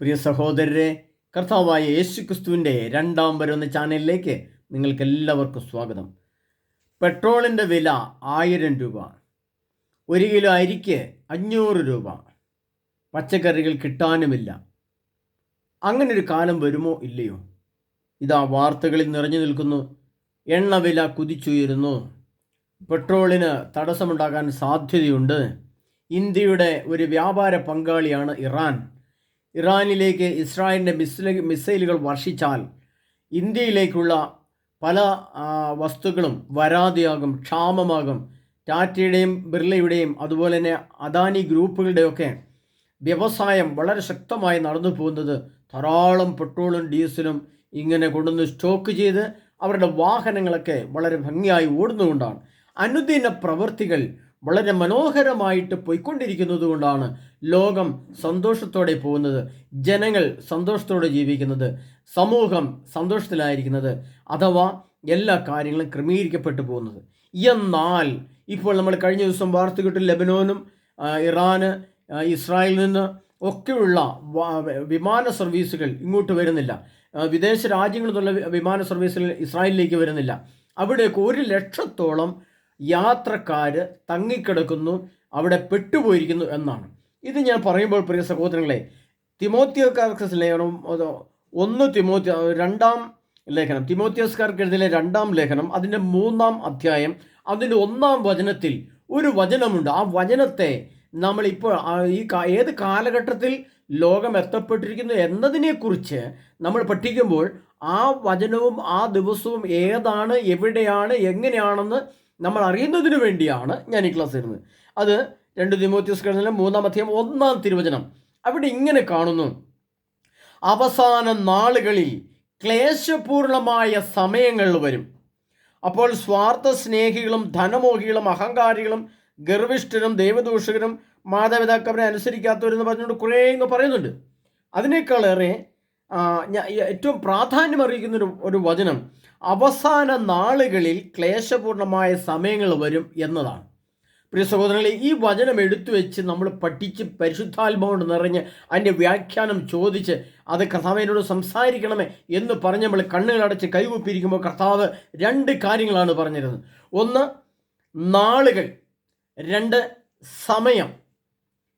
പ്രിയ സഹോദരരെ, കർത്താവായ യേശുക്രിസ്തുവിൻ്റെ രണ്ടാം വരുന്ന ചാനലിലേക്ക് നിങ്ങൾക്ക് എല്ലാവർക്കും സ്വാഗതം. പെട്രോളിൻ്റെ വില 1000 രൂപ, 1 കിലോ അരിക്ക് 500 രൂപ, പച്ചക്കറികൾ കിട്ടാനുമില്ല. അങ്ങനൊരു കാലം വരുമോ ഇല്ലയോ? ഇതാ വാർത്തകളിൽ നിറഞ്ഞു നിൽക്കുന്നു. എണ്ണവില കുതിച്ചുയരുന്നു. പെട്രോളിന് തടസ്സമുണ്ടാകാൻ സാധ്യതയുണ്ട്. ഇന്ത്യയുടെ ഒരു വ്യാപാര പങ്കാളിയാണ് ഇറാൻ. ഇറാനിലേക്ക് ഇസ്രായേലിൻ്റെ മിസൈലുകൾ വർഷിച്ചാൽ ഇന്ത്യയിലേക്കുള്ള പല വസ്തുക്കളും വരാതെയാകും, ക്ഷാമമാകും. ടാറ്റയുടെയും ബിർളയുടെയും അതുപോലെ തന്നെ അദാനി ഗ്രൂപ്പുകളുടെയൊക്കെ വ്യവസായം വളരെ ശക്തമായി നടന്നു പോകുന്നത് ധാരാളം പെട്രോളും ഡീസലും ഇങ്ങനെ കൊണ്ടുവന്ന് സ്റ്റോക്ക് ചെയ്ത് അവരുടെ വാഹനങ്ങളൊക്കെ വളരെ ഭംഗിയായി ഓടുന്നതുകൊണ്ടാണ്. അനുദിന പ്രവൃത്തികൾ വളരെ മനോഹരമായിട്ട് പോയിക്കൊണ്ടിരിക്കുന്നത് കൊണ്ടാണ് ലോകം സന്തോഷത്തോടെ പോകുന്നത്, ജനങ്ങൾ സന്തോഷത്തോടെ ജീവിക്കുന്നത്, സമൂഹം സന്തോഷത്തിലായിരിക്കുന്നത്, അഥവാ എല്ലാ കാര്യങ്ങളും ക്രമീകരിക്കപ്പെട്ടു പോകുന്നത്. എന്നാൽ ഇപ്പോൾ നമ്മൾ കഴിഞ്ഞ ദിവസം വാർത്ത കിട്ടും, ലെബനോനും ഇറാന് ഇസ്രായേലിൽ നിന്ന് ഒക്കെയുള്ള വിമാന സർവീസുകൾ ഇങ്ങോട്ട് വരുന്നില്ല. വിദേശ രാജ്യങ്ങളിൽ നിന്നുള്ള വിമാന സർവീസുകൾ ഇസ്രായേലിലേക്ക് വരുന്നില്ല. അവിടേക്ക് 1 ലക്ഷത്തോളം യാത്രക്കാർ തങ്ങിക്കിടക്കുന്നു, അവിടെ പെട്ടുപോയിരിക്കുന്നു എന്നാണ്. ഇത് ഞാൻ പറയുമ്പോൾ പ്രിയ സഹോദരങ്ങളെ, തിമോത്തിയോക്കാർക്ക് ലേഖനം 2 ലേഖനം, തിമോത്തിയോസ്കാർക്ക് എഴുതിയ 2 ലേഖനം, അതിൻ്റെ 3 അധ്യായം, അതിൻ്റെ 1 വചനത്തിൽ ഒരു വചനമുണ്ട്. ആ വചനത്തെ നമ്മളിപ്പോൾ ഏത് കാലഘട്ടത്തിൽ ലോകം എത്തപ്പെട്ടിരിക്കുന്നു എന്നതിനെക്കുറിച്ച് നമ്മൾ പഠിക്കുമ്പോൾ ആ വചനവും ആ ദിവസവും ഏതാണ്, എവിടെയാണ്, എങ്ങനെയാണെന്ന് നമ്മൾ അറിയുന്നതിന് വേണ്ടിയാണ് ഞാൻ ഈ ക്ലാസ് തരുന്നത്. അത് 2 തിമോത്തിയോസ്കാരുടെ 3 അധ്യായം 1 തിരുവചനം. അവിടെ ഇങ്ങനെ കാണുന്നു: അവസാന നാളുകളിൽ ക്ലേശപൂർണമായ സമയങ്ങൾ വരും. അപ്പോൾ സ്വാർത്ഥ സ്നേഹികളും ധനമോഹികളും അഹങ്കാരികളും ഗർവിഷ്ഠരും ദൈവദൂഷകരും മാതാപിതാക്കളെ അനുസരിക്കാത്തവരെന്ന് പറഞ്ഞുകൊണ്ട് കുറേ ഇങ്ങ് പറയുന്നുണ്ട്. അതിനേക്കാളേറെ ഏറ്റവും പ്രാധാന്യം അറിയിക്കുന്ന ഒരു വചനം അവസാന നാളുകളിൽ ക്ലേശപൂർണമായ സമയങ്ങൾ വരും എന്നതാണ്. പ്രിയ സഹോദരങ്ങളെ, ഈ വചനം എടുത്തു വെച്ച് നമ്മൾ പഠിച്ച് പരിശുദ്ധാത്മാവോട് നിറഞ്ഞ് അതിൻ്റെ വ്യാഖ്യാനം ചോദിച്ച് അത് കർത്താവിനോട് സംസാരിക്കണമേ എന്ന് പറഞ്ഞ് നമ്മൾ കണ്ണുകളടച്ച് കൈകൂപ്പിയിരിക്കുമ്പോൾ കർത്താവ് 2 കാര്യങ്ങളാണ് പറഞ്ഞിരുന്നത്. 1 നാളുകൾ, 2 സമയം.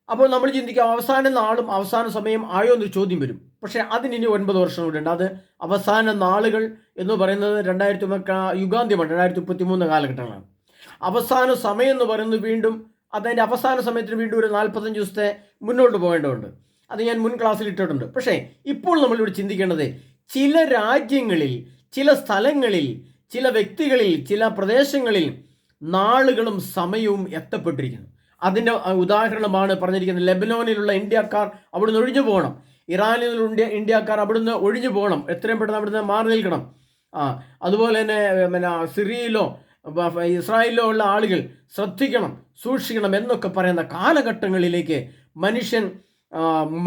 അപ്പോൾ നമ്മൾ ചിന്തിക്കുക, അവസാന നാളും അവസാന സമയം ആയോ എന്നൊരു ചോദ്യം വരും. പക്ഷേ അതിനി 9 വർഷം കൂടെ ഉണ്ട്. അത് അവസാന നാളുകൾ എന്ന് പറയുന്നത് 2000 യുഗാന്ത്യമാണ്, 2033 കാലഘട്ടങ്ങളാണ്. അവസാന സമയം എന്ന് പറയുന്നത് വീണ്ടും അതിൻ്റെ അവസാന സമയത്തിന് വീണ്ടും ഒരു 45 ദിവസത്തെ മുന്നോട്ട് പോകേണ്ടതുണ്ട്. അത് ഞാൻ മുൻ ക്ലാസ്സിൽ ഇട്ടിട്ടുണ്ട്. പക്ഷേ ഇപ്പോൾ നമ്മളിവിടെ ചിന്തിക്കേണ്ടത്, ചില രാജ്യങ്ങളിൽ, ചില സ്ഥലങ്ങളിൽ, ചില വ്യക്തികളിൽ, ചില പ്രദേശങ്ങളിൽ നാളുകളും സമയവും എത്തപ്പെട്ടിരിക്കുന്നു. അതിൻ്റെ ഉദാഹരണമാണ് പറഞ്ഞിരിക്കുന്നത്. ലെബനോനിലുള്ള ഇന്ത്യക്കാർ അവിടുന്ന് ഒഴിഞ്ഞു പോകണം. ഇറാനിലുള്ള ഇന്ത്യക്കാർ അവിടുന്ന് ഒഴിഞ്ഞു പോകണം, എത്രയും പെട്ടെന്ന് അവിടുന്ന് മാറി നിൽക്കണം. അതുപോലെ തന്നെ സിറിയയിലോ ഇസ്രായേലിലോ ഉള്ള ആളുകൾ ശ്രദ്ധിക്കണം, സൂക്ഷിക്കണം എന്നൊക്കെ പറയുന്ന കാലഘട്ടങ്ങളിലേക്ക് മനുഷ്യൻ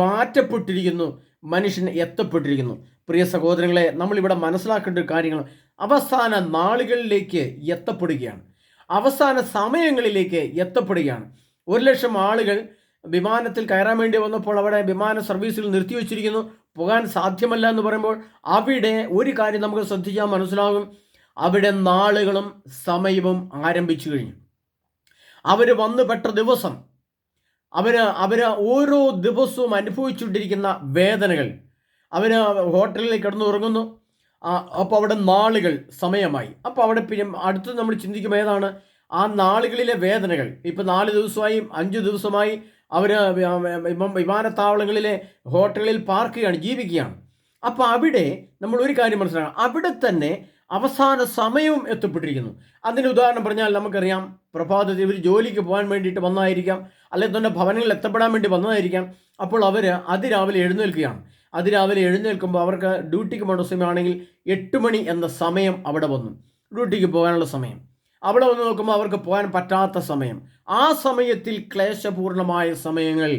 മാറ്റപ്പെട്ടിരിക്കുന്നു, മനുഷ്യൻ എത്തപ്പെട്ടിരിക്കുന്നു. പ്രിയ സഹോദരങ്ങളെ, നമ്മളിവിടെ മനസ്സിലാക്കേണ്ട കാര്യങ്ങൾ അവസാന നാളുകളിലേക്ക് എത്തപ്പെടുകയാണ്, അവസാന സമയങ്ങളിലേക്ക് എത്തപ്പെടുകയാണ്. 1 ലക്ഷം ആളുകൾ വിമാനത്തിൽ കയറാൻ വേണ്ടി വന്നപ്പോൾ അവിടെ വിമാന സർവീസുകൾ നിർത്തിവെച്ചിരിക്കുന്നു, പോകാൻ സാധ്യമല്ല എന്ന് പറയുമ്പോൾ അവിടെ ഒരു കാര്യം നമുക്ക് ശ്രദ്ധിച്ചാൽ മനസ്സിലാകും, അവിടെ നാളുകളും സമയവും ആരംഭിച്ചു കഴിഞ്ഞു. അവർ വന്നു പെട്ട ദിവസം, അവർ ഓരോ ദിവസവും അനുഭവിച്ചുകൊണ്ടിരിക്കുന്ന വേദനകൾ, അവർ ഹോട്ടലിൽ കിടന്നുറങ്ങുന്നു. അപ്പോൾ അവിടെ നാളുകൾ സമയമായി. അപ്പോൾ അവിടെ പിന്നെ അടുത്ത് നമ്മൾ ചിന്തിക്കും, ഏതാണ് ആ നാളുകളിലെ വേദനകൾ? ഇപ്പം 4 ദിവസമായി 5 ദിവസമായി അവർ വിമാനത്താവളങ്ങളിലെ ഹോട്ടലിൽ പാർക്കുകയാണ്, ജീവിക്കുകയാണ്. അപ്പോൾ അവിടെ നമ്മൾ ഒരു കാര്യം മനസ്സിലാക്കണം, അവിടെ തന്നെ അവസാന സമയവും എത്തപ്പെട്ടിരിക്കുന്നു. അതിന് ഉദാഹരണം പറഞ്ഞാൽ നമുക്കറിയാം, പ്രഭാതത്തിൽ ഇവർ ജോലിക്ക് പോകാൻ വേണ്ടിയിട്ട് വന്നതായിരിക്കാം, അല്ലെങ്കിൽ തന്നെ ഭവനങ്ങളിൽ എത്തപ്പെടാൻ വേണ്ടി വന്നതായിരിക്കാം. അപ്പോൾ അവർ അതിരാവിലെ എഴുന്നേൽക്കുകയാണ്. അതിരാവിലെ എഴുന്നേൽക്കുമ്പോൾ അവർക്ക് ഡ്യൂട്ടിക്ക് പോകേണ്ട സമയമാണെങ്കിൽ 8 മണി എന്ന സമയം അവിടെ വന്നു, ഡ്യൂട്ടിക്ക് പോകാനുള്ള സമയം. അവിടെ വന്ന് നോക്കുമ്പോൾ അവർക്ക് പോകാൻ പറ്റാത്ത സമയം. ആ സമയത്തിൽ ക്ലേശപൂർണമായ സമയങ്ങൾ,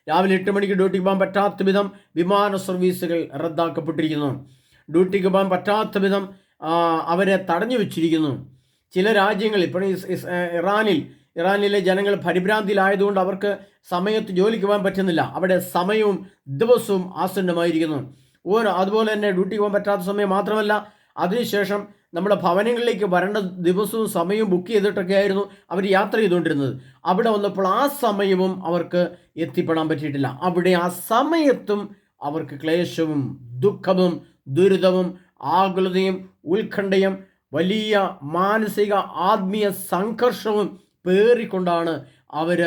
രാവിലെ 8 മണിക്ക് ഡ്യൂട്ടിക്ക് പോകാൻ പറ്റാത്ത വിധം വിമാന സർവീസുകൾ റദ്ദാക്കപ്പെട്ടിരിക്കുന്നു. ഡ്യൂട്ടിക്ക് പോകാൻ പറ്റാത്ത വിധം അവരെ തടഞ്ഞു വെച്ചിരിക്കുന്നു. ചില രാജ്യങ്ങളിൽ, ഇപ്പോൾ ഇറാനിൽ ഇറാനിലെ ജനങ്ങൾ പരിഭ്രാന്തിയിലായതുകൊണ്ട് അവർക്ക് സമയത്ത് ജോലിക്ക് പോകാൻ പറ്റുന്നില്ല. അവിടെ സമയവും ദിവസവും ആസന്നമായിരിക്കുന്നു. അതുപോലെ തന്നെ ഡ്യൂട്ടിക്ക് പോകാൻ പറ്റാത്ത സമയം മാത്രമല്ല, അതിനുശേഷം നമ്മുടെ ഭവനങ്ങളിലേക്ക് വരേണ്ട ദിവസവും സമയവും ബുക്ക് ചെയ്തിട്ടൊക്കെ ആയിരുന്നു അവർ യാത്ര ചെയ്തുകൊണ്ടിരുന്നത്. അവിടെ വന്നപ്പോൾ ആ സമയവും അവർക്ക് എത്തിപ്പെടാൻ പറ്റിയിട്ടില്ല. അവിടെ ആ സമയത്തും അവർക്ക് ക്ലേശവും ദുഃഖവും ദുരിതവും ആകുലതയും ഉത്കണ്ഠയും വലിയ മാനസിക ആത്മീയ സംഘർഷവും പേറിക്കൊണ്ടാണ് അവർ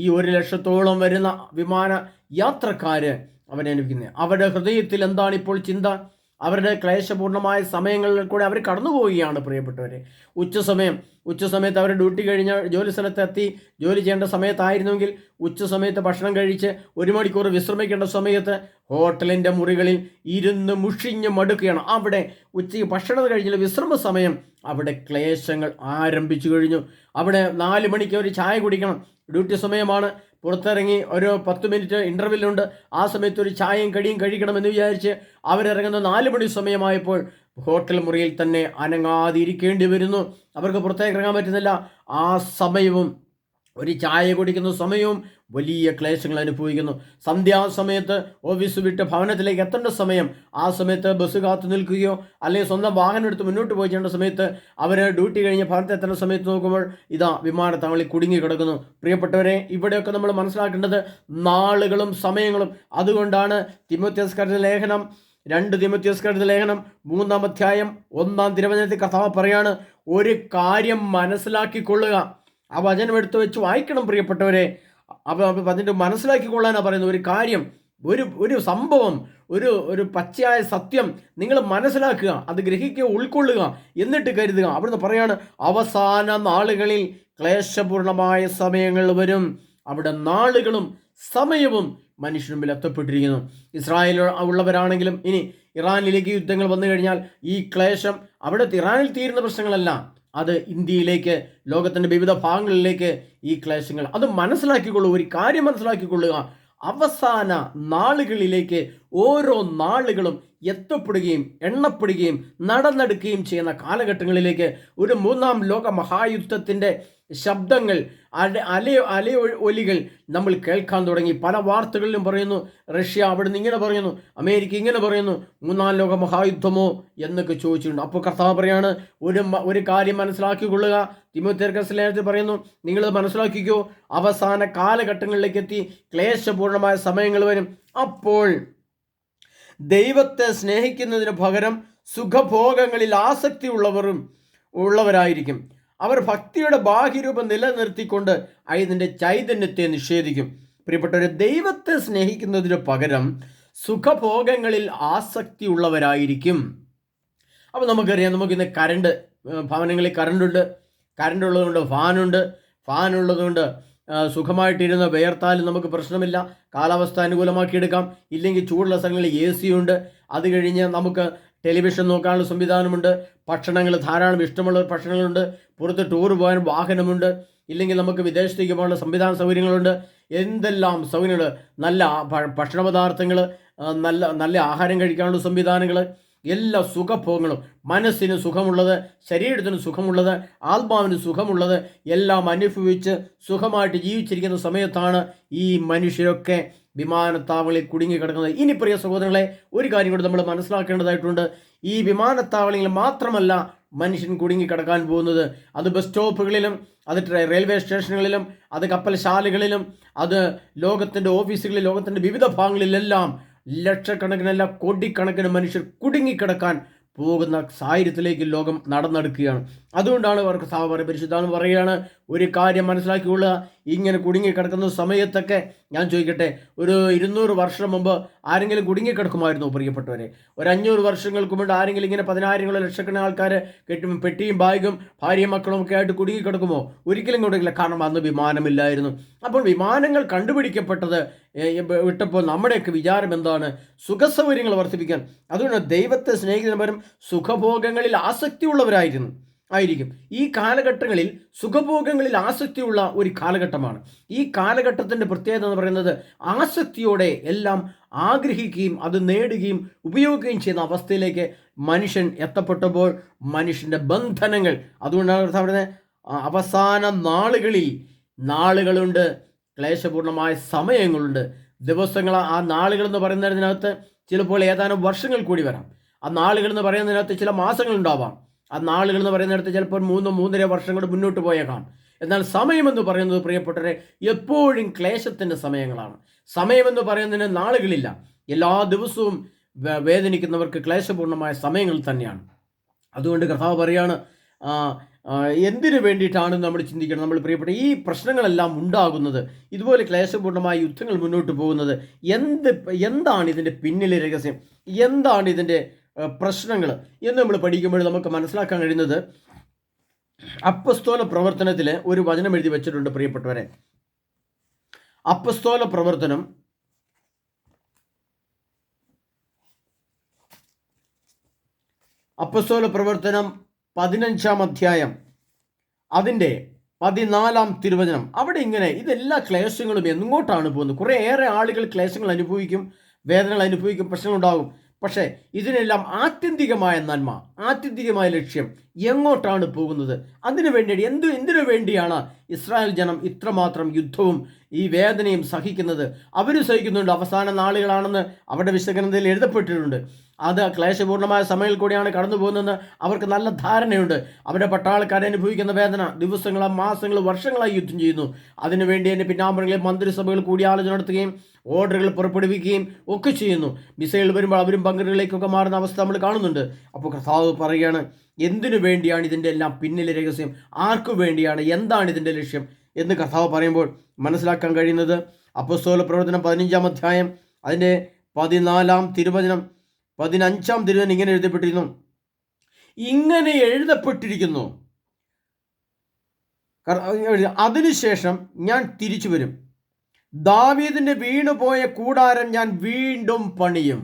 ഈ 1,00,000-ഓളം വരുന്ന വിമാന യാത്രക്കാർ അവരനുഭവിക്കുന്നത്. അവരുടെ ഹൃദയത്തിൽ എന്താണ് ഇപ്പോൾ ചിന്ത? അവരുടെ ക്ലേശപൂർണമായ സമയങ്ങളിൽ കൂടെ അവർ കടന്നു പോവുകയാണ് പ്രിയപ്പെട്ടവരെ. ഉച്ചസമയത്ത് അവർ ഡ്യൂട്ടി കഴിഞ്ഞ് ജോലി സ്ഥലത്തെത്തി ജോലി ചെയ്യേണ്ട സമയത്തായിരുന്നെങ്കിൽ ഉച്ചസമയത്ത് ഭക്ഷണം കഴിച്ച് 1 മണിക്കൂർ വിശ്രമിക്കേണ്ട സമയത്ത് ഹോട്ടലിൻ്റെ മുറികളിൽ ഇരുന്ന് മുഷിഞ്ഞ് മടുക്കുകയാണ്. അവിടെ ഉച്ചയ്ക്ക് ഭക്ഷണം കഴിഞ്ഞുള്ള വിശ്രമ സമയം അവിടെ ക്ലേശങ്ങൾ ആരംഭിച്ചു കഴിഞ്ഞു. അവിടെ 4 മണിക്ക് ഒരു ചായ കുടിക്കണം, ഡ്യൂട്ടി സമയമാണ്, പുറത്തിറങ്ങി ഒരു 10 മിനിറ്റ് ഇൻ്റർവെല്ലുണ്ട്, ആ സമയത്ത് ഒരു ചായയും കടിയും കഴിക്കണമെന്ന് വിചാരിച്ച് അവരിറങ്ങുന്ന 4 മണി സമയമായപ്പോൾ ഹോട്ടൽ മുറിയിൽ തന്നെ അനങ്ങാതിരിക്കേണ്ടി വരുന്നു. അവർക്ക് പുറത്തേക്ക് ഇറങ്ങാൻ പറ്റുന്നില്ല. ആ സമയവും ഒരു ചായ കുടിക്കുന്ന സമയവും വലിയ ക്ലേശങ്ങൾ അനുഭവിക്കുന്നു. സന്ധ്യാസമയത്ത് ഓഫീസ് വിട്ട് ഭവനത്തിലേക്ക് എത്തേണ്ട സമയം, ആ സമയത്ത് ബസ് കാത്തു നിൽക്കുകയോ അല്ലെങ്കിൽ സ്വന്തം വാഹനം എടുത്ത് മുന്നോട്ട് പോയി ചെയ്യേണ്ട സമയത്ത് അവർ ഡ്യൂട്ടി കഴിഞ്ഞ് ഭവനത്തിൽ എത്തേണ്ട സമയത്ത് നോക്കുമ്പോൾ ഇതാ വിമാനത്താവളി കുടുങ്ങി കിടക്കുന്നു. പ്രിയപ്പെട്ടവരെ, ഇവിടെയൊക്കെ നമ്മൾ മനസ്സിലാക്കേണ്ടത് നാളുകളും സമയങ്ങളും. അതുകൊണ്ടാണ് തീമോഥെയോസ്കാരുടെ ലേഖനം 2 തീമോഥെയോസ്കാരുടെ ലേഖനം 3-ാം അധ്യായം 1-ാം തിരുവചനത്തിൽ കർത്താവ് പറയാണ്, ഒരു കാര്യം മനസ്സിലാക്കിക്കൊള്ളുക. ആ വചനം എടുത്തു വെച്ച് വായിക്കണം പ്രിയപ്പെട്ടവരെ. അപ്പോൾ അതിൻ്റെ മനസ്സിലാക്കിക്കൊള്ളാനാണ് പറയുന്നത്. ഒരു കാര്യം, ഒരു സംഭവം, ഒരു പച്ചയായ സത്യം നിങ്ങൾ മനസ്സിലാക്കുക, അത് ഗ്രഹിക്കുക, ഉൾക്കൊള്ളുക, എന്നിട്ട് കരുതുക. അവിടുന്ന് പറയാണ്, അവസാന നാളുകളിൽ ക്ലേശപൂർണമായ സമയങ്ങൾ വരും. അവിടെ നാളുകളും സമയവും മനുഷ്യന് മുമ്പിൽ എത്തപ്പെട്ടിരിക്കുന്നു. ഇസ്രായേൽ ഉള്ളവരാണെങ്കിലും ഇനി ഇറാനിലേക്ക് യുദ്ധങ്ങൾ വന്നു കഴിഞ്ഞാൽ ഈ ക്ലേശം അവിടെ ഇറാനിൽ തീരുന്ന പ്രശ്നങ്ങളല്ല, അത് ഇന്ത്യയിലേക്ക്, ലോകത്തിൻ്റെ വിവിധ ഭാഗങ്ങളിലേക്ക് ഈ ക്ലേശങ്ങൾ അത് മനസ്സിലാക്കിക്കൊള്ളുക. ഒരു കാര്യം മനസ്സിലാക്കിക്കൊള്ളുക, അവസാന നാളുകളിലേക്ക് ഓരോ നാളുകളും എത്തപ്പെടുകയും എണ്ണപ്പെടുകയും നടന്നെടുക്കുകയും ചെയ്യുന്ന കാലഘട്ടങ്ങളിലേക്ക് ഒരു 3-ാം ലോക മഹായുദ്ധത്തിൻ്റെ ശബ്ദങ്ങൾ, ഒലികൾ നമ്മൾ കേൾക്കാൻ തുടങ്ങി. പല വാർത്തകളിലും പറയുന്നു, റഷ്യ അവിടുന്ന് ഇങ്ങനെ പറയുന്നു, അമേരിക്ക ഇങ്ങനെ പറയുന്നു, 3-ാം ലോക മഹായുദ്ധമോ എന്നൊക്കെ ചോദിച്ചിട്ടുണ്ട്. അപ്പോൾ കർത്താവ് പറയാണ്, ഒരു കാര്യം മനസ്സിലാക്കിക്കൊള്ളുക. തീമോഥെയോസ് ലേഖനത്തിൽ പറയുന്നു, നിങ്ങളത് മനസ്സിലാക്കിക്കോ, അവസാന കാലഘട്ടങ്ങളിലേക്ക് എത്തി, ക്ലേശപൂർണമായ സമയങ്ങൾ വരും. അപ്പോൾ ദൈവത്തെ സ്നേഹിക്കുന്നതിന് പകരം സുഖഭോഗങ്ങളിൽ ആസക്തി ഉള്ളവരായിരിക്കും. അവർ ഭക്തിയുടെ ബാഹ്യരൂപം നിലനിർത്തിക്കൊണ്ട് അതിൻ്റെ ചൈതന്യത്തെ നിഷേധിക്കും. പ്രിയപ്പെട്ടവരെ, ദൈവത്തെ സ്നേഹിക്കുന്നതിന് പകരം സുഖഭോഗങ്ങളിൽ ആസക്തി ഉള്ളവരായിരിക്കും. അപ്പോൾ നമുക്കറിയാം, നമുക്കിന്ന് ഭവനങ്ങളിൽ കറണ്ട് ഉള്ളതുകൊണ്ട് ഫാൻ ഉള്ളതുകൊണ്ട് സുഖമായിട്ടിരുന്ന് വേർത്താലും നമുക്ക് പ്രശ്നമില്ല, കാലാവസ്ഥ അനുകൂലമാക്കിയെടുക്കാം. ഇല്ലെങ്കിൽ ചൂടുള്ള സ്ഥലങ്ങളിൽ AC ഉണ്ട്. അത് കഴിഞ്ഞ് നമുക്ക് ടെലിവിഷൻ നോക്കാനുള്ള സംവിധാനമുണ്ട്, ഭക്ഷണങ്ങൾ ധാരാളം ഇഷ്ടമുള്ള ഭക്ഷണങ്ങളുണ്ട്, പുറത്ത് ടൂർ പോകാൻ വാഹനമുണ്ട്, ഇല്ലെങ്കിൽ നമുക്ക് വിദേശത്തേക്ക് പോകാനുള്ള സംവിധാന സൗകര്യങ്ങളുണ്ട്. എന്തെല്ലാം സൗകര്യങ്ങൾ, നല്ല ഭക്ഷണ പദാർത്ഥങ്ങൾ, നല്ല ആഹാരം കഴിക്കാനുള്ള സംവിധാനങ്ങൾ, എല്ലാ സുഖഭോഗങ്ങളും, മനസ്സിന് സുഖമുള്ളത്, ശരീരത്തിന് സുഖമുള്ളത്, ആത്മാവിന് സുഖമുള്ളത് എല്ലാം അനുഭവിച്ച് സുഖമായിട്ട് ജീവിച്ചിരിക്കുന്ന സമയത്താണ് ഈ മനുഷ്യരൊക്കെ വിമാനത്താവളിയിൽ കുടുങ്ങിക്കിടക്കുന്നത്. ഇനി പ്രിയ സഹോദരങ്ങളെ, ഒരു കാര്യം കൂടി നമ്മൾ മനസ്സിലാക്കേണ്ടതായിട്ടുണ്ട്. ഈ വിമാനത്താവളങ്ങളിൽ മാത്രമല്ല മനുഷ്യൻ കുടുങ്ങിക്കിടക്കാൻ പോകുന്നത്. അത് ബസ് സ്റ്റോപ്പുകളിലും, അത് റെയിൽവേ സ്റ്റേഷനുകളിലും, അത് കപ്പൽശാലകളിലും, അത് ലോകത്തിൻ്റെ ഓഫീസുകളിൽ, ലോകത്തിൻ്റെ വിവിധ ഭാഗങ്ങളിലെല്ലാം ലക്ഷക്കണക്കിനല്ല കോടിക്കണക്കിന് മനുഷ്യർ കുടുങ്ങിക്കിടക്കാൻ പോകുന്ന സാഹചര്യത്തിലേക്ക് ലോകം നടന്നെടുക്കുകയാണ്. അതുകൊണ്ടാണ് അവർക്ക് പരിശുദ്ധാന്ന് പറയുകയാണ്, ഒരു കാര്യം മനസ്സിലാക്കിക്കൊള്ളുക, ഇങ്ങനെ കുടുങ്ങിക്കിടക്കുന്ന സമയത്തൊക്കെ ഞാൻ ചോദിക്കട്ടെ, ഒരു 200 വർഷം മുമ്പ് ആരെങ്കിലും കുടുങ്ങിക്കിടക്കുമായിരുന്നോ പ്രിയപ്പെട്ടവരെ? ഒരു 500 വർഷങ്ങൾക്ക് മുമ്പ് ആരെങ്കിലും ഇങ്ങനെ 10,000 ലക്ഷക്കണക്കിന് ആൾക്കാർ പെട്ടിയും ബാഗും ഭാര്യയും മക്കളും ഒക്കെ ആയിട്ട് കുടുങ്ങിക്കിടക്കുമോ? ഒരിക്കലും കൊടുക്കില്ല. കാരണം അന്ന് വിമാനമില്ലായിരുന്നു. അപ്പോൾ വിമാനങ്ങൾ കണ്ടുപിടിക്കപ്പെട്ടത് വിട്ടപ്പോൾ നമ്മുടെയൊക്കെ വിചാരം എന്താണ്? സുഖസൗകര്യങ്ങൾ വർദ്ധിപ്പിക്കാൻ. അതുകൊണ്ട് ദൈവത്തെ സ്നേഹിക്കുന്നവരും സുഖഭോഗങ്ങളിൽ ആയിരിക്കും. ഈ കാലഘട്ടങ്ങളിൽ സുഖഭോഗങ്ങളിൽ ആസക്തിയുള്ള ഒരു കാലഘട്ടമാണ്. ഈ കാലഘട്ടത്തിൻ്റെ പ്രത്യേകത എന്ന് പറയുന്നത് ആസക്തിയോടെ എല്ലാം ആഗ്രഹിക്കുകയും അത് നേടുകയും ഉപയോഗിക്കുകയും ചെയ്യുന്ന അവസ്ഥയിലേക്ക് മനുഷ്യൻ എത്തപ്പെട്ടപ്പോൾ മനുഷ്യൻ്റെ ബന്ധനങ്ങൾ, അതുകൊണ്ടാണ് പറയുന്നത്, അവസാന നാളുകളിൽ നാളുകളുണ്ട്, ക്ലേശപൂർണമായ സമയങ്ങളുണ്ട്, ദിവസങ്ങൾ. ആ നാളുകൾ എന്ന് പറയുന്നതിനകത്ത് ചിലപ്പോൾ ഏതാനും വർഷങ്ങൾ കൂടി വരാം. ആ നാളുകൾ എന്ന് പറയുന്നതിനകത്ത് ചില മാസങ്ങൾ ഉണ്ടാവാം. ആ നാളുകൾ എന്ന് പറയുന്നിടത്ത് ചിലപ്പോൾ 3-3.5 വർഷം കൊണ്ട് മുന്നോട്ട് പോയേക്കാം. എന്നാൽ സമയമെന്ന് പറയുന്നത് പ്രിയപ്പെട്ടവരെ എപ്പോഴും ക്ലേശത്തിൻ്റെ സമയങ്ങളാണ്. സമയമെന്ന് പറയുന്നതിന് നാളുകളില്ല. എല്ലാ ദിവസവും വേദനിക്കുന്നവർക്ക് ക്ലേശപൂർണമായ സമയങ്ങൾ തന്നെയാണ്. അതുകൊണ്ട് കർത്താവ് പറയാണ്, എന്തിനു വേണ്ടിയിട്ടാണ് നമ്മൾ ചിന്തിക്കണം. നമ്മൾ പ്രിയപ്പെട്ട ഈ പ്രശ്നങ്ങളെല്ലാം ഉണ്ടാകുന്നത്, ഇതുപോലെ ക്ലേശപൂർണമായ യുദ്ധങ്ങൾ മുന്നോട്ട് പോകുന്നത് എന്താണ് ഇതിൻ്റെ പിന്നിലെ രഹസ്യം, എന്താണ് ഇതിൻ്റെ പ്രശ്നങ്ങൾ എന്ന് നമ്മൾ പഠിക്കുമ്പോൾ നമുക്ക് മനസ്സിലാക്കാൻ കഴിയുന്നത്, അപ്പസ്തോല പ്രവർത്തനത്തിൽ ഒരു വചനം എഴുതി വെച്ചിട്ടുണ്ട് പ്രിയപ്പെട്ടവരെ. അപ്പസ്തോല പ്രവർത്തനം 15-ാം അധ്യായം അതിൻ്റെ 14-ാം തിരുവചനം. അവിടെ ഇങ്ങനെ ഇതെല്ലാ ക്ലേശങ്ങളും എങ്ങോട്ടാണ് പോകുന്നത്? കുറേയേറെ ആളുകൾ ക്ലേശങ്ങൾ അനുഭവിക്കും, വേദനകൾ അനുഭവിക്കും, പ്രശ്നങ്ങളുണ്ടാകും. പക്ഷേ ഇതിനെല്ലാം ആത്യന്തികമായ നന്മ, ആത്യന്തികമായ ലക്ഷ്യം എങ്ങോട്ടാണ് പോകുന്നത്? എന്തിനു വേണ്ടിയാണ് ഇസ്രായേൽ ജനം ഇത്രമാത്രം യുദ്ധവും ഈ വേദനയും സഹിക്കുന്നത്? അവർ സഹിക്കുന്നുണ്ട്. അവസാന നാളുകളാണെന്ന് അവരുടെ വിശകലനത്തിൽ എഴുതപ്പെട്ടിട്ടുണ്ട്. അത് ക്ലേശപൂർണമായ സമയങ്ങളിൽ കൂടിയാണ് കടന്നു പോകുന്നതെന്ന് അവർക്ക് നല്ല ധാരണയുണ്ട്. അവരുടെ പട്ടാളക്കാരെ അനുഭവിക്കുന്ന വേദന ദിവസങ്ങളോ മാസങ്ങളോ വർഷങ്ങളായി യുദ്ധം ചെയ്യുന്നു. അതിനുവേണ്ടി എൻ്റെ പിന്നാമ്പുറങ്ങളിൽ മന്ത്രിസഭകൾ കൂടിയാലോചന നടത്തുകയും ഓർഡറുകൾ പുറപ്പെടുവിക്കുകയും ഒക്കെ ചെയ്യുന്നു. മിസൈൽ വരുമ്പോൾ അവരും ബങ്കറുകളിലേക്കൊക്കെ മാറുന്ന അവസ്ഥ നമ്മൾ കാണുന്നുണ്ട്. അപ്പോൾ കർത്താവ് പറയുകയാണ്, എന്തിനു വേണ്ടിയാണ് ഇതിൻ്റെ എല്ലാം പിന്നിലെ രഹസ്യം? ആർക്കു വേണ്ടിയാണ്? എന്താണ് ഇതിൻ്റെ ലക്ഷ്യം എന്ന് കർത്താവ് പറയുമ്പോൾ മനസ്സിലാക്കാൻ കഴിയുന്നത്, അപ്പോസ്തല പ്രവർത്തനം 15-ാം അധ്യായം അതിൻ്റെ 14-ാം തിരുവചനം 15-ാം തിരുവചനം ഇങ്ങനെ എഴുതപ്പെട്ടിരിക്കുന്നു. ഇങ്ങനെ എഴുതപ്പെട്ടിരിക്കുന്നു, അതിനുശേഷം ഞാൻ തിരിച്ചു വരും, ദാവീദിന്റെ വീണുപോയ കൂടാരം ഞാൻ വീണ്ടും പണിയും.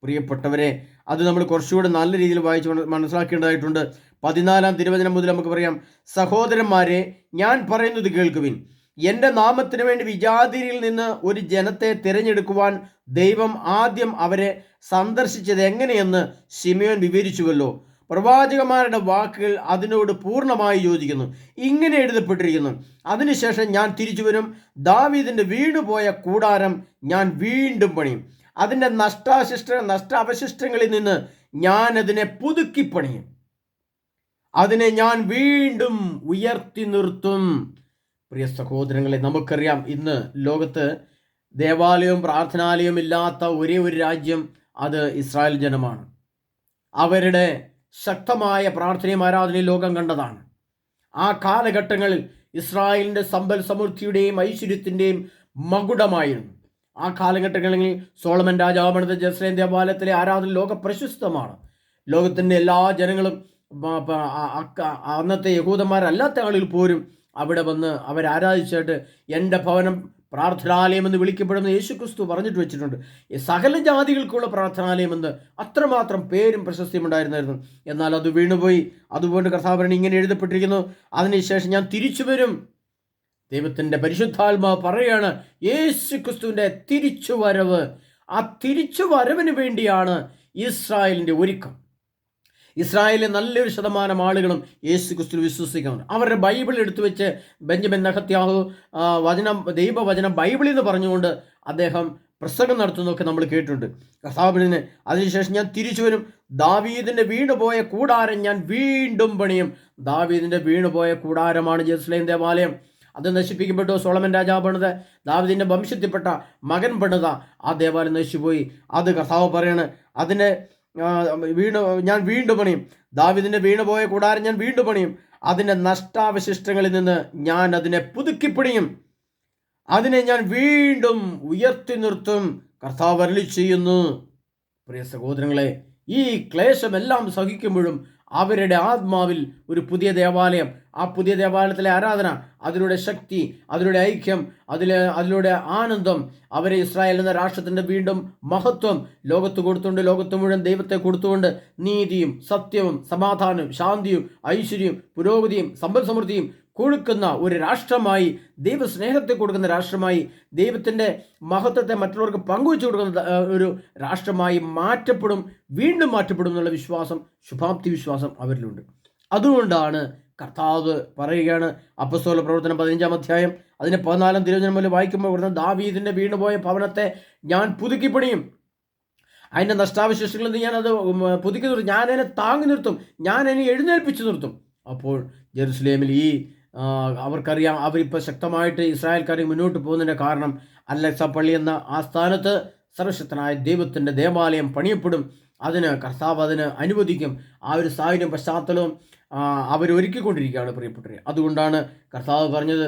പ്രിയപ്പെട്ടവരെ, അത് നമ്മൾ കുറച്ചുകൂടെ നല്ല രീതിയിൽ വായിച്ച് മനസ്സിലാക്കേണ്ടതായിട്ടുണ്ട്. 14-ാം തിരുവചനം മുതൽ നമുക്ക് പറയാം, സഹോദരന്മാരെ, ഞാൻ പറയുന്നത് കേൾക്കുവിൻ. എൻ്റെ നാമത്തിന് വേണ്ടി വിജാതിരിയിൽ നിന്ന് ഒരു ജനത്തെ തിരഞ്ഞെടുക്കുവാൻ ദൈവം ആദ്യം അവരെ സന്ദർശിച്ചത് എങ്ങനെയെന്ന് ശിമയോൻ വിവരിച്ചുവല്ലോ. പ്രവാചകന്മാരുടെ വാക്കുകൾ അതിനോട് പൂർണ്ണമായി യോജിക്കുന്നു. ഇങ്ങനെ എഴുതപ്പെട്ടിരിക്കുന്നു, അതിനുശേഷം ഞാൻ തിരിച്ചു വരും, ദാവീദിന്റെ വീണുപോയ കൂടാരം ഞാൻ വീണ്ടും പണിയും, അതിൻ്റെ നഷ്ടാവശിഷ്ടങ്ങളിൽ നിന്ന് ഞാൻ അതിനെ പുതുക്കി പണിയും, അതിനെ ഞാൻ വീണ്ടും ഉയർത്തി നിർത്തും. പ്രിയ സഹോദരങ്ങളെ, നമുക്കറിയാം ഇന്ന് ലോകത്ത് ദേവാലയവും പ്രാർത്ഥനാലയവും ഇല്ലാത്ത ഒരേ ഒരു രാജ്യം അത് ഇസ്രായേൽ ജനമാണ്. അവരുടെ ശക്തമായ പ്രാർത്ഥനയും ആരാധനയും ലോകം കണ്ടതാണ്. ആ കാലഘട്ടങ്ങളിൽ ഇസ്രായേലിൻ്റെ സമ്പൽ സമൃദ്ധിയുടെയും ഐശ്വര്യത്തിൻ്റെയും മകുടമായിരുന്നു. ആ കാലഘട്ടങ്ങളിൽ സോളമൻ രാജാവ് പണിത ജെറുസലേം ദേവാലയത്തിലെ ആരാധന ലോക പ്രശസ്തമാണ്. ലോകത്തിൻ്റെ എല്ലാ ജനങ്ങളും, അന്നത്തെ യഹൂദന്മാരല്ലാത്ത ആളുകൾ പോലും അവിടെ വന്ന് അവരാരാധിച്ചിട്ട് എൻ്റെ ഭവനം പ്രാർത്ഥനാലയം എന്ന് വിളിക്കപ്പെടുന്ന യേശുക്രിസ്തു പറഞ്ഞിട്ട് വെച്ചിട്ടുണ്ട്. സകല ജാതികൾക്കുള്ള പ്രാർത്ഥനാലയമെന്ന് അത്രമാത്രം പേരും പ്രശസ്തിയും ഉണ്ടായിരുന്നായിരുന്നു. എന്നാൽ അത് വീണുപോയി. അതുകൊണ്ട് കർത്താവ് ഇങ്ങനെ എഴുതപ്പെട്ടിരിക്കുന്നു, അതിനുശേഷം ഞാൻ തിരിച്ചു വരും. ദൈവത്തിൻ്റെ പരിശുദ്ധാത്മാവ് പറയുകയാണ്, യേശുക്രിസ്തുവിൻ്റെ തിരിച്ചുവരവ്. ആ തിരിച്ചുവരവിന് വേണ്ടിയാണ് ഇസ്രായേലിൻ്റെ ഒരുക്കം. ഇസ്രായേലിലെ നല്ലൊരു ശതമാനം ആളുകളും യേശു ക്രിസ്തുവിൽ വിശ്വസിക്കുന്നു. അവരുടെ ബൈബിൾ എടുത്തു വെച്ച് ബെഞ്ചമിൻ നെഹത്യാഹു ദൈവവചനം ബൈബിളിൽ നിന്ന് പറഞ്ഞുകൊണ്ട് അദ്ദേഹം പ്രസംഗം നടത്തുന്നതൊക്കെ നമ്മൾ കേട്ടിട്ടുണ്ട്. കർത്താവിന് അതിനുശേഷം ഞാൻ തിരിച്ചു വരും, ദാവീദിൻ്റെ വീണുപോയ കൂടാരം ഞാൻ വീണ്ടും പണിയും. ദാവീദിൻ്റെ വീണുപോയ കൂടാരമാണ് ജെറുസലേം ദേവാലയം. അത് നശിപ്പിക്കപ്പെട്ടു. സോളമൻ രാജാവ് പണിത്, ദാവീദിൻ്റെ വംശത്തിൽപ്പെട്ട മകൻ പണിത ആ ദേവാലയം നശിച്ചുപോയി. അത് കർത്താവ് പറയാണ്, അതിനെ ഞാൻ വീണ്ടും പണിയും. ദാവീദിന്റെ വീണുപോയ കൂടാരം ഞാൻ വീണ്ടും പണിയും, അതിൻ്റെ നഷ്ടാവശിഷ്ടങ്ങളിൽ നിന്ന് ഞാൻ അതിനെ പുതുക്കി പണിയും, അതിനെ ഞാൻ വീണ്ടും ഉയർത്തി നിർത്തും. കർത്താവ് അരുളി ചെയ്യുന്നു. പ്രിയ സഹോദരങ്ങളെ, ഈ ക്ലേശമെല്ലാം സഹിക്കുമ്പോഴും അവരുടെ ആത്മാവിൽ ഒരു പുതിയ ദേവാലയം, ആ പുതിയ ദേവാലയത്തിലെ ആരാധന, അതിലൂടെ ശക്തി, അതിലൂടെ ഐക്യം, അതിലൂടെ ആനന്ദം, അവരെ ഇസ്രായേൽ എന്ന രാഷ്ട്രത്തിൻ്റെ വീണ്ടും മഹത്വം ലോകത്ത് കൊടുത്തുകൊണ്ട്, ലോകത്ത് മുഴുവൻ ദൈവത്തെ കൊടുത്തുകൊണ്ട് നീതിയും സത്യവും സമാധാനവും ശാന്തിയും ഐശ്വര്യവും പുരോഗതിയും സമ്പൽ സമൃദ്ധിയും കൊടുക്കുന്ന ഒരു രാഷ്ട്രമായി, ദൈവസ്നേഹത്തെ കൊടുക്കുന്ന രാഷ്ട്രമായി, ദൈവത്തിൻ്റെ മഹത്വത്തെ മറ്റുള്ളവർക്ക് പങ്കുവെച്ചു കൊടുക്കുന്ന ഒരു രാഷ്ട്രമായി മാറ്റപ്പെടും, വീണ്ടും മാറ്റപ്പെടും എന്നുള്ള വിശ്വാസം, ശുഭാപ്തി വിശ്വാസം അവരിലുണ്ട്. അതുകൊണ്ടാണ് കർത്താവ് പറയുകയാണ്, അപ്പസ്തോല പ്രവർത്തനം 15-ാം അധ്യായം അതിന് 14-ാം തിരുവചനം മുതൽ വായിക്കുമ്പോൾ ഇവിടുന്ന്, ദാവീദിന്റെ വീണുപോയ ഭവനത്തെ ഞാൻ പുതുക്കി പണിയും, അതിൻ്റെ നഷ്ടാവശേഷങ്ങളിൽ നിന്ന് ഞാനത് പുതുക്കി നിർത്തും, ഞാൻ അതിനെ താങ്ങി നിർത്തും, ഞാൻ അതിനെ എഴുന്നേൽപ്പിച്ചു നിർത്തും. അപ്പോൾ ജെറുസലേമിൽ അവർക്കറിയാം, അവരിപ്പോൾ ശക്തമായിട്ട് ഇസ്രായേൽക്കാരെ മുന്നോട്ട് പോകുന്നതിൻ്റെ കാരണം അലക്സ പള്ളി എന്ന ആ സ്ഥാനത്ത് സർവശക്തനായ ദൈവത്തിൻ്റെ ദേവാലയം പണിയപ്പെടും. അതിന് കർത്താവ് അതിന് അനുവദിക്കും. ആ ഒരു സാഹചര്യം പശ്ചാത്തലവും അവരൊരുക്കിക്കൊണ്ടിരിക്കുകയാണ് പ്രിയപ്പെട്ടവരെ. അതുകൊണ്ടാണ് കർത്താവ് പറഞ്ഞത്,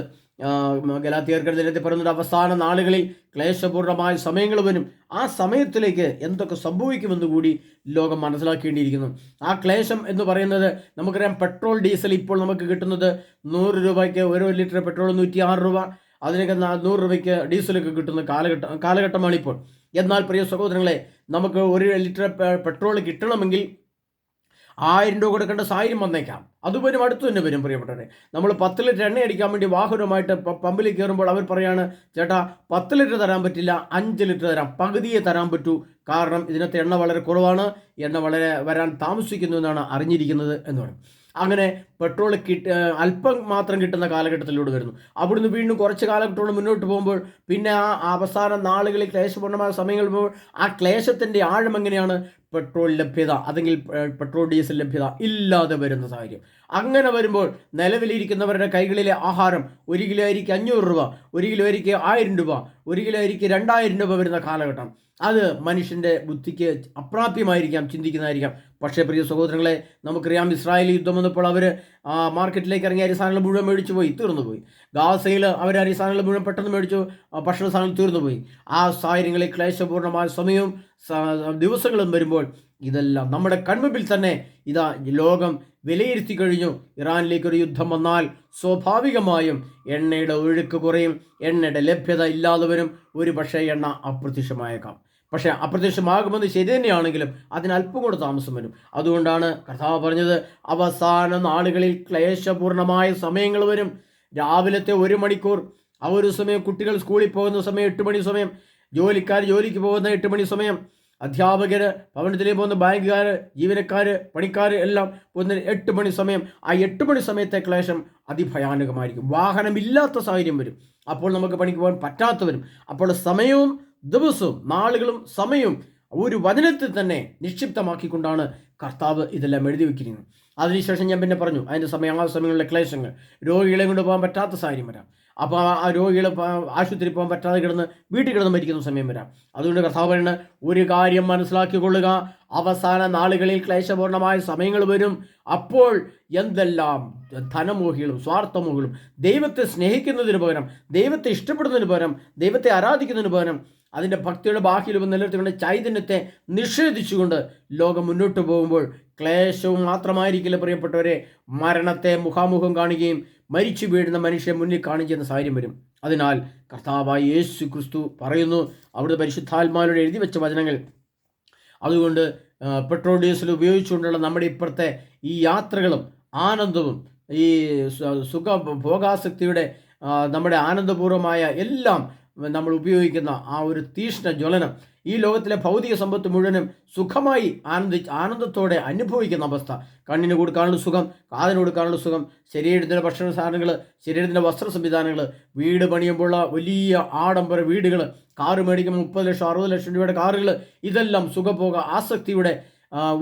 ഗലാത്യർക്ക് ദിനത്തിൽ പറയുന്നത്, അവസാന നാളുകളിൽ ക്ലേശപൂർണമായ സമയങ്ങൾ വരും. ആ സമയത്തിലേക്ക് എന്തൊക്കെ സംഭവിക്കുമെന്ന് കൂടി ലോകം മനസ്സിലാക്കേണ്ടിയിരിക്കുന്നു. ആ ക്ലേശം എന്ന് പറയുന്നത് നമുക്കറിയാം, പെട്രോൾ ഡീസൽ ഇപ്പോൾ നമുക്ക് കിട്ടുന്നത് 100 രൂപയ്ക്ക് 1 ലിറ്റർ പെട്രോൾ 106 രൂപ, അതിനൊക്കെ 100 രൂപയ്ക്ക് ഡീസലൊക്കെ കിട്ടുന്ന കാലഘട്ടമാണ് ഇപ്പോൾ. എന്നാൽ പ്രിയ സഹോദരങ്ങളെ, നമുക്ക് 1 ലിറ്റർ പെട്രോൾ കിട്ടണമെങ്കിൽ 1000 രൂപ കൊടുക്കേണ്ട സാഹചര്യം വന്നേക്കാം. അതുപോലും അടുത്ത് തന്നെ വരും പ്രിയപ്പെട്ടവരെ. നമ്മൾ 10 ലിറ്റർ എണ്ണ അടിക്കാൻ വേണ്ടി വാഹനവുമായിട്ട് പമ്പിൽ കയറുമ്പോൾ അവർ പറയാണ്, ചേട്ടാ 10 ലിറ്റർ തരാൻ പറ്റില്ല, 5 ലിറ്റർ തരാം, പകുതിയെ തരാൻ പറ്റൂ, കാരണം ഇതിനകത്ത് എണ്ണ വളരെ കുറവാണ്, എണ്ണ വളരെ വരാൻ താമസിക്കുന്നു എന്നാണ് അറിഞ്ഞിരിക്കുന്നത് എന്ന് പറയും. അങ്ങനെ പെട്രോൾ അല്പം മാത്രം കിട്ടുന്ന കാലഘട്ടത്തിലൂടെ വരുന്നു. അവിടുന്ന് വീണ്ടും കുറച്ച് കാലഘട്ടത്തോടെ മുന്നോട്ട് പോകുമ്പോൾ പിന്നെ ആ അവസാന നാളുകളിൽ ക്ലേശപൂർണ്ണമായ സമയങ്ങൾ പോകുമ്പോൾ ആ ക്ലേശത്തിൻ്റെ ആഴം എങ്ങനെയാണ്? പെട്രോൾ ലഭ്യത അല്ലെങ്കിൽ പെട്രോൾ ഡീസൽ ലഭ്യത ഇല്ലാതെ വരുന്ന സാഹചര്യം. അങ്ങനെ വരുമ്പോൾ നിലവിലിരിക്കുന്നവരുടെ കൈകളിലെ ആഹാരം 1 കിലോ അരിക്ക് 500 രൂപ, 1 കിലോ അരിക്ക് 1000 രൂപ, 1 കിലോ അരിക്ക് 2000 രൂപ വരുന്ന കാലഘട്ടം. അത് മനുഷ്യൻ്റെ ബുദ്ധിക്ക് അപ്രാപ്യമായിരിക്കാം, ചിന്തിക്കുന്നതായിരിക്കാം. പക്ഷേ പ്രിയ സഹോദരങ്ങളെ, നമുക്കറിയാം, ഇസ്രായേൽ യുദ്ധം വന്നപ്പോൾ അവർ മാർക്കറ്റിലേക്ക് ഇറങ്ങി അരിസാധനങ്ങൾ മുഴുവൻ മേടിച്ചു പോയി, തീർന്നുപോയി. ഗാസയിൽ അവർ അരിസാധനങ്ങൾ മുഴുവൻ പെട്ടെന്ന് മേടിച്ചു, ഭക്ഷണ സാധനങ്ങൾ തീർന്നുപോയി. ആ സാഹചര്യങ്ങളിൽ ക്ലേശപൂർണ്ണമായ സമയവും ദിവസങ്ങളും വരുമ്പോൾ ഇതെല്ലാം നമ്മുടെ കൺമുമ്പിൽ തന്നെ ഇതാ ലോകം വിലയിരുത്തി കഴിഞ്ഞു. ഇറാനിലേക്കൊരു യുദ്ധം വന്നാൽ സ്വാഭാവികമായും എണ്ണയുടെ ഒഴുക്ക് കുറയും, എണ്ണയുടെ ലഭ്യത ഇല്ലാതെ വരും, ഒരു പക്ഷേ എണ്ണ അപ്രത്യക്ഷമായേക്കാം. പക്ഷേ അപ്രത്യക്ഷമാകുമെന്ന് ശരി തന്നെയാണെങ്കിലും അതിന് അല്പം കൂടെ താമസം വരും. അതുകൊണ്ടാണ് കർത്താവ് പറഞ്ഞത്, അവസാന നാളുകളിൽ ക്ലേശപൂർണമായ സമയങ്ങൾ വരും. രാവിലത്തെ 1 മണിക്കൂർ, ആ ഒരു സമയം കുട്ടികൾ സ്കൂളിൽ പോകുന്ന സമയം 8 മണി സമയം, ജോലിക്കാർ ജോലിക്ക് പോകുന്ന 8 മണി സമയം, അധ്യാപകർ ഭവനത്തിലേക്ക് പോകുന്ന ബാങ്കുകാർ, ജീവനക്കാർ, പണിക്കാർ എല്ലാം പോകുന്ന 8 മണി സമയം. ആ 8 മണി സമയത്തെ ക്ലേശം അതിഭയാനകമായിരിക്കും. വാഹനമില്ലാത്ത സാഹചര്യം വരും, അപ്പോൾ നമുക്ക് പണിക്ക് പോകാൻ പറ്റാത്ത വരും. അപ്പോൾ സമയവും ദിവസവും നാളുകളും സമയവും ഒരു വചനത്തിൽ തന്നെ നിക്ഷിപ്തമാക്കിക്കൊണ്ടാണ് കർത്താവ് ഇതെല്ലാം എഴുതി വയ്ക്കുന്നത്. അതിനുശേഷം ഞാൻ പിന്നെ പറഞ്ഞു, അതിൻ്റെ ആ സമയങ്ങളിലെ ക്ലേശങ്ങൾ, രോഗികളെ കൊണ്ട് പോകാൻ പറ്റാത്ത സാഹചര്യം വരാം. അപ്പോൾ ആ രോഗികൾ ആശുപത്രിയിൽ പോകാൻ പറ്റാതെ വീട്ടിൽ കിടന്ന് മരിക്കുന്ന സമയം വരാം. അതുകൊണ്ട് കർത്താവ് പറയുന്നത്, ഒരു കാര്യം മനസ്സിലാക്കിക്കൊള്ളുക, അവസാന നാളുകളിൽ ക്ലേശപൂർണമായ സമയങ്ങൾ വരും. അപ്പോൾ എന്തെല്ലാം ധനമോഹികളും സ്വാർത്ഥമോഹികളും ദൈവത്തെ സ്നേഹിക്കുന്നതിന് പകരം, ദൈവത്തെ ഇഷ്ടപ്പെടുന്നതിന് പകരം, ദൈവത്തെ ആരാധിക്കുന്നതിന് പകരം അതിൻ്റെ ഭക്തിയുടെ ബാഹ്യരൂപം നിലനിർത്തിക്കൊണ്ട് ചൈതന്യത്തെ നിഷേധിച്ചുകൊണ്ട് ലോകം മുന്നോട്ട് പോകുമ്പോൾ ക്ലേശവും മാത്രമായിരിക്കില്ല പ്രിയപ്പെട്ടവരെ, മരണത്തെ മുഖാമുഖം കാണുകയും മരിച്ചു വീഴുന്ന മനുഷ്യൻ മുന്നിൽ കാണിക്കുന്ന സാഹചര്യം വരും. അതിനാൽ കർത്താവായ യേശു ക്രിസ്തു പറയുന്നു, അവിടുത്തെ പരിശുദ്ധാത്മാവിനോട് എഴുതി വെച്ച വചനങ്ങൾ. അതുകൊണ്ട് പെട്രോൾ ഡീസൽ ഉപയോഗിച്ചുകൊണ്ടുള്ള നമ്മുടെ ഇപ്പോഴത്തെ ഈ യാത്രകളും ആനന്ദവും ഈ ഭോഗാസക്തിയുടെ നമ്മുടെ ആനന്ദപൂർവമായ എല്ലാം നമ്മൾ ഉപയോഗിക്കുന്ന ആ ഒരു തീഷ്ണ ജ്വലനം, ഈ ലോകത്തിലെ ഭൗതിക സമ്പത്ത് മുഴുവനും സുഖമായി ആനന്ദത്തോടെ അനുഭവിക്കുന്ന അവസ്ഥ, കണ്ണിന് കൊടുക്കാനുള്ള സുഖം, കാതിന് കൊടുക്കാനുള്ള സുഖം, ശരീരത്തിൻ്റെ ഭക്ഷണ സാധനങ്ങൾ, ശരീരത്തിൻ്റെ വസ്ത്ര സംവിധാനങ്ങൾ, വീട് പണിയുമ്പോഴുള്ള വലിയ ആഡംബര വീടുകൾ, കാറ് മേടിക്കുമ്പോൾ 30 ലക്ഷം 60 ലക്ഷം രൂപയുടെ കാറുകൾ, ഇതെല്ലാം സുഖഭോഗ ആസക്തിയുടെ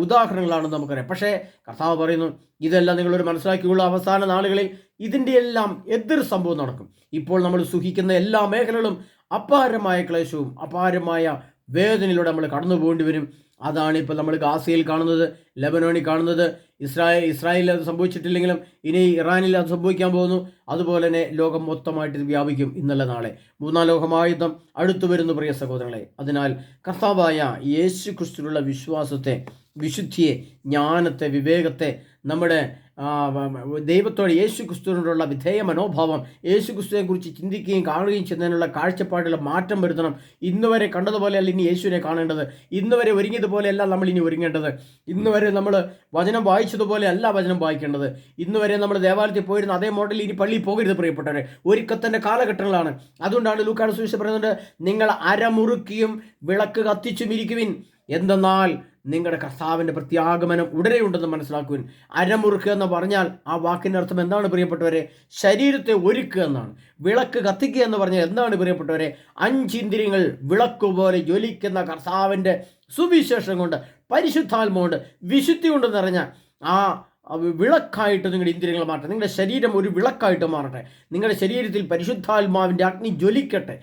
ഉദാഹരണങ്ങളാണെന്ന് നമുക്കറിയാം. പക്ഷേ കർത്താവ് പറയുന്നു, ഇതെല്ലാം നിങ്ങളൊരു മനസ്സിലാക്കിയുള്ള അവസാന നാളുകളിൽ ഇതിൻ്റെ എല്ലാം എതിർ സംഭവം നടക്കും. ഇപ്പോൾ നമ്മൾ സുഖിക്കുന്ന എല്ലാ മേഖലകളും അപാരമായ ക്ലേശവും അപാരമായ വേദനയിലൂടെ നമ്മൾ കടന്നു പോകേണ്ടി വരും. അതാണ് ഇപ്പോൾ നമ്മൾ ഗാസയിൽ കാണുന്നത്, ലെബനോണിൽ കാണുന്നത്. ഇസ്രായേലിൽ അത് സംഭവിച്ചിട്ടില്ലെങ്കിലും ഇനി ഇറാനിൽ അത് സംഭവിക്കാൻ പോകുന്നു. അതുപോലെ തന്നെ ലോകം മൊത്തമായിട്ട് ഇത് വ്യാപിക്കും ഇന്നല്ല നാളെ. 3-ാം ലോകമഹായുദ്ധം അടുത്തു വരുന്നു പ്രിയ സഹോദരങ്ങളെ. അതിനാൽ കർത്താവായ യേശു ക്രിസ്തുവിലുള്ള വിശ്വാസത്തെ, വിശുദ്ധിയെ, ജ്ഞാനത്തെ, വിവേകത്തെ, നമ്മുടെ ദൈവത്തോടെ യേശു ക്രിസ്തുവിനോടുള്ള വിധേയ മനോഭാവം, യേശു ക്രിസ്തുവിനെക്കുറിച്ച് ചിന്തിക്കുകയും കാണുകയും ചെയ്യുന്നതിനുള്ള കാഴ്ചപ്പാടുള്ള മാറ്റം വരുത്തണം. ഇന്നുവരെ കണ്ടതുപോലെയല്ല ഇനി യേശുവിനെ കാണേണ്ടത്, ഇന്നുവരെ ഒരുങ്ങിയതുപോലെയല്ല നമ്മൾ ഇനി ഒരുങ്ങേണ്ടത്, ഇന്നുവരെ നമ്മൾ വചനം വായിച്ചതുപോലെ അല്ല വചനം വായിക്കേണ്ടത്, ഇന്നുവരെ നമ്മൾ ദേവാലയത്തിൽ പോയിരുന്ന അതേ മോഡലിൽ ഇനി പള്ളിയിൽ പോകരുത് പ്രിയപ്പെട്ടവരെ. ഒരുക്കത്തിൻ്റെ കാലഘട്ടങ്ങളാണ്. അതുകൊണ്ടാണ് ലൂക്കായുടെ സുവിശേഷം പറയുന്നത്, നിങ്ങൾ അരമുറുക്കിയും വിളക്ക് കത്തിച്ചും ഇരിക്കുവിൻ, എന്തെന്നാൽ നിങ്ങളുടെ കർത്താവിൻ്റെ പ്രത്യാഗമനം ഉടനെയുണ്ടെന്ന് മനസ്സിലാക്കുവിൻ. അരമുറുക്കുക എന്ന് പറഞ്ഞാൽ ആ വാക്കിൻ്റെ അർത്ഥം എന്താണ് പ്രിയപ്പെട്ടവരെ? ശരീരത്തെ ഒരുക്കുക എന്നാണ്. വിളക്ക് കത്തിക്കുക എന്ന് പറഞ്ഞാൽ എന്താണ് പ്രിയപ്പെട്ടവരെ? 5 ഇന്ദ്രിയങ്ങൾ വിളക്കുപോലെ ജ്വലിക്കുന്ന കർത്താവിൻ്റെ സുവിശേഷം കൊണ്ട്, പരിശുദ്ധാത്മ കൊണ്ട്, വിശുദ്ധി കൊണ്ട് നിറഞ്ഞ ആ വിളക്കായിട്ട് നിങ്ങളുടെ ഇന്ദ്രിയങ്ങൾ മാറട്ടെ. നിങ്ങളുടെ ശരീരം ഒരു വിളക്കായിട്ട് മാറട്ടെ. നിങ്ങളുടെ ശരീരത്തിൽ പരിശുദ്ധാത്മാവിൻ്റെ അഗ്നി ജ്വലിക്കട്ടെ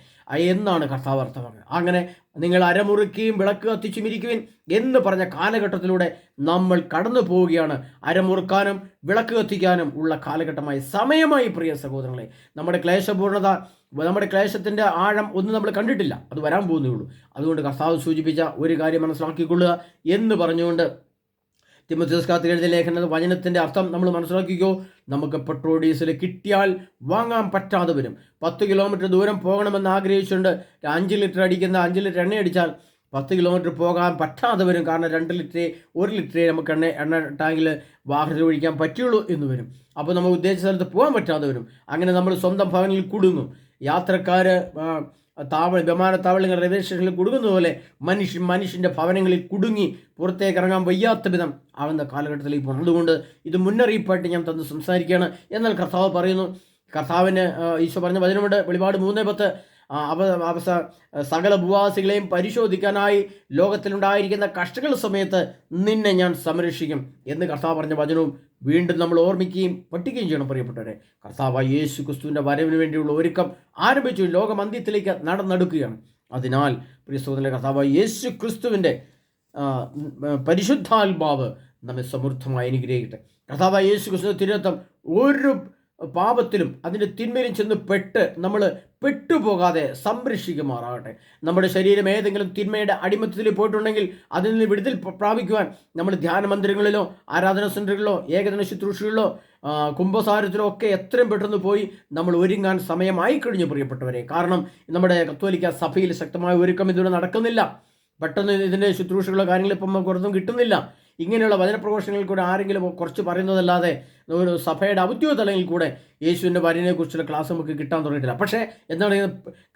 എന്നാണ് കർത്താവ് അർത്ഥമാക്കുന്നത്. അങ്ങനെ നിങ്ങൾ അരമുറുക്കുകയും വിളക്ക് കത്തിച്ചും ഇരിക്കുവിൻ എന്ന് പറഞ്ഞ കാലഘട്ടത്തിലൂടെ നമ്മൾ കടന്നു പോവുകയാണ്. അരമുറുക്കാനും വിളക്ക് കത്തിക്കാനും ഉള്ള കാലഘട്ടമായി, സമയമായി പ്രിയ സഹോദരങ്ങളെ. നമ്മുടെ ക്ലേശപൂർണ്ണത, നമ്മുടെ ക്ലേശത്തിൻ്റെ ആഴം ഒന്നും നമ്മൾ കണ്ടിട്ടില്ല, അത് വരാൻ പോകുന്നേ ഉള്ളൂ. അതുകൊണ്ട് കർത്താവ് സൂചിപ്പിച്ച ഒരു കാര്യം മനസ്സിലാക്കിക്കൊള്ളുക എന്ന് പറഞ്ഞുകൊണ്ട് തിമോഥെയോസിന് എഴുതിയ ലേഖനത്തിൽ വചനത്തിൻ്റെ അർത്ഥം നമ്മൾ മനസ്സിലാക്കിക്കോ. നമുക്ക് പെട്രോൾ ഡീസൽ കിട്ടിയാൽ വാങ്ങാൻ പറ്റാതെ വരും. 10 കിലോമീറ്റർ ദൂരം പോകണമെന്ന് ആഗ്രഹിച്ചുകൊണ്ട് 5 ലിറ്റർ അടിക്കുന്ന 5 ലിറ്റർ എണ്ണ അടിച്ചാൽ 10 കിലോമീറ്റർ പോകാൻ പറ്റാതെ വരും. കാരണം 2 ലിറ്റർ 1 ലിറ്ററേ നമുക്ക് എണ്ണ ടാങ്കിൽ വാഹനത്തിൽ ഒഴിക്കാൻ പറ്റുള്ളൂ എന്ന് വരും. അപ്പോൾ നമുക്ക് ഉദ്ദേശിച്ച സ്ഥലത്ത് പോകാൻ പറ്റാതെ വരും. അങ്ങനെ നമ്മൾ സ്വന്തം ഭവനിൽ കുടുങ്ങും. യാത്രക്കാർ വിമാനത്താവളങ്ങൾ, റെയിൽവേ സ്റ്റേഷനിൽ കുടുങ്ങുന്ന പോലെ മനുഷ്യൻ്റെ ഭവനങ്ങളിൽ കുടുങ്ങി പുറത്തേക്ക് ഇറങ്ങാൻ വയ്യാത്ത വിധം ആവുന്ന കാലഘട്ടത്തിലേക്ക് പോകും. അതുകൊണ്ട് ഇത് മുന്നറിയിപ്പായിട്ട് ഞാൻ തന്ന് സംസാരിക്കുകയാണ്. എന്നാൽ കർത്താവ് പറയുന്നു, കർത്താവിന് ഈശോ പറഞ്ഞ വചനമുണ്ട്, വെളിപാട് 3:10, സകല ഭൂവാസികളെയും പരിശോധിക്കാനായി ലോകത്തിലുണ്ടായിരിക്കുന്ന കഷ്ടങ്ങൾ സമയത്ത് നിന്നെ ഞാൻ സംരക്ഷിക്കും എന്ന് കർത്താവ് പറഞ്ഞ വചനവും വീണ്ടും നമ്മൾ ഓർമ്മിക്കുകയും പഠിക്കുകയും ചെയ്യണം പ്രിയപ്പെട്ടവരെ. കർത്താവായ യേശു ക്രിസ്തുവിൻ്റെ വരവിന് വേണ്ടിയുള്ള ഒരുക്കം ആരംഭിച്ചു, ലോകമന്ത്യത്തിലേക്ക് നടന്നെടുക്കുകയാണ്. അതിനാൽ പ്രിയ സഹോദരനെ, കർത്താവായ യേശു ക്രിസ്തുവിൻ്റെ പരിശുദ്ധാത്മാവ് നമ്മെ സമൃദ്ധമായി അനുഗ്രഹിക്കട്ടെ. കർത്താവായ യേശു ക്രിസ്തുവിൻ്റെ തിരുരക്തം ഒരു പാപത്തിലും അതിൻ്റെ തിന്മയിലും ചെന്ന് നമ്മൾ പെട്ടുപോകാതെ സംരക്ഷിക്കുമാറാകട്ടെ. നമ്മുടെ ശരീരം ഏതെങ്കിലും തിന്മയുടെ അടിമത്തത്തിൽ പോയിട്ടുണ്ടെങ്കിൽ അതിൽ നിന്ന് വിടുതൽ പ്രാപിക്കുവാൻ നമ്മൾ ധ്യാന മന്ദിരങ്ങളിലോ ആരാധനാ സെൻ്ററുകളിലോ ഏകദിന ശുശ്രൂഷകളിലോ കുംഭസാരത്തിലോ ഒക്കെ എത്രയും പെട്ടെന്ന് പോയി നമ്മൾ ഒരുങ്ങാൻ സമയമായി കഴിഞ്ഞു പ്രിയപ്പെട്ടവരെ. കാരണം നമ്മുടെ കത്തോലിക്ക സഭയിൽ ശക്തമായ ഒരുക്കം ഇതുവരെ നടക്കുന്നില്ല. പെട്ടെന്ന് ഇതിൻ്റെ ശുശ്രൂഷകളോ കാര്യങ്ങളോ ഇപ്പം പുറത്തും കിട്ടുന്നില്ല. ഇങ്ങനെയുള്ള വചനപ്രഘോഷങ്ങളിൽ കൂടെ ആരെങ്കിലും കുറച്ച് പറയുന്നതല്ലാതെ ഒരു സഭയുടെ ഔദ്യോഗിക തലങ്ങളിൽ കൂടെ യേശുവിൻ്റെ വരവിനെക്കുറിച്ചുള്ള ക്ലാസ് നമുക്ക് കിട്ടാൻ തുടങ്ങിയിട്ടില്ല. പക്ഷേ എന്താണ്,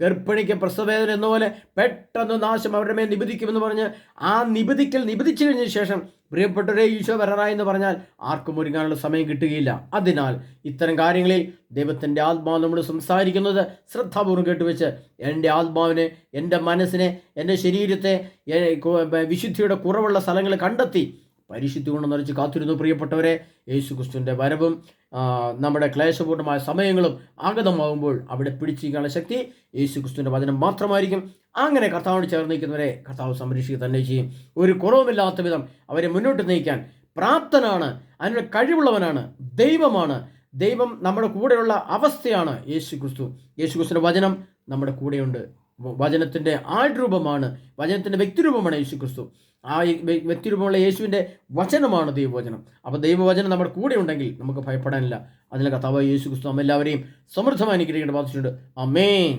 ഗർഭിണിക്ക് പ്രസവവേദന എന്ന പോലെ പെട്ടെന്ന് നാശം അവരുടെ മേൽ നിബന്ധിക്കുമെന്ന് പറഞ്ഞ് ആ നിബന്ധിച്ചു കഴിഞ്ഞ ശേഷം പ്രിയപ്പെട്ടവരെ ഈശോ വരാറായി എന്ന് പറഞ്ഞാൽ ആർക്കും ഒരുങ്ങാനുള്ള സമയം കിട്ടുകയില്ല. അതിനാൽ ഇത്തരം കാര്യങ്ങളിൽ ദൈവത്തിൻ്റെ ആത്മാവ് നമ്മൾ സംസാരിക്കുന്നത് ശ്രദ്ധാപൂർവ്വം കേട്ടുവെച്ച് എൻ്റെ ആത്മാവിനെ, എൻ്റെ മനസ്സിനെ, എൻ്റെ ശരീരത്തെ വിശുദ്ധിയുടെ കുറവുള്ള സ്ഥലങ്ങൾ കണ്ടെത്തി പരിശുദ്ധി കൊണ്ട് നിറച്ച് കാത്തിരുന്നു പ്രിയപ്പെട്ടവരെ. യേശു ക്രിസ്തുവിൻ്റെ വരവും നമ്മുടെ ക്ലേശപൂർണ്ണമായ സമയങ്ങളും ആഗതമാകുമ്പോൾ അവിടെ പിടിച്ചിരിക്കാനുള്ള ശക്തി യേശു ക്രിസ്തുവിൻ്റെ വചനം മാത്രമായിരിക്കും. അങ്ങനെ കർത്താവിനോട് ചേർന്ന് നിൽക്കുന്നവരെ കർത്താവ് സംരക്ഷിക്കുക തന്നെ ചെയ്യും. ഒരു കുറവുമില്ലാത്ത വിധം അവരെ മുന്നോട്ട് നയിക്കാൻ പ്രാപ്തനാണ്, അതിനുള്ള കഴിവുള്ളവനാണ്, ദൈവമാണ്. ദൈവം നമ്മുടെ കൂടെയുള്ള അവസ്ഥയാണ് യേശു ക്രിസ്തു. യേശു ക്രിസ്തുവിൻ്റെ വചനം നമ്മുടെ കൂടെയുണ്ട്. വചനത്തിൻ്റെ ആൾരൂപമാണ്, വചനത്തിൻ്റെ വ്യക്തിരൂപമാണ് യേശു ക്രിസ്തു. ആ വ്യക്തിരൂപമുള്ള യേശുവിൻ്റെ വചനമാണ് ദൈവവചനം. അപ്പോൾ ദൈവവചനം നമ്മുടെ കൂടെ ഉണ്ടെങ്കിൽ നമുക്ക് ഭയപ്പെടാനില്ല. അതിന് കർത്താവായ യേശു ക്രിസ്തു നമ്മെല്ലാവരെയും സമൃദ്ധമായി അനുഗ്രഹിക്കേണ്ട ബാധിച്ചിട്ടുണ്ട്. ആമേൻ.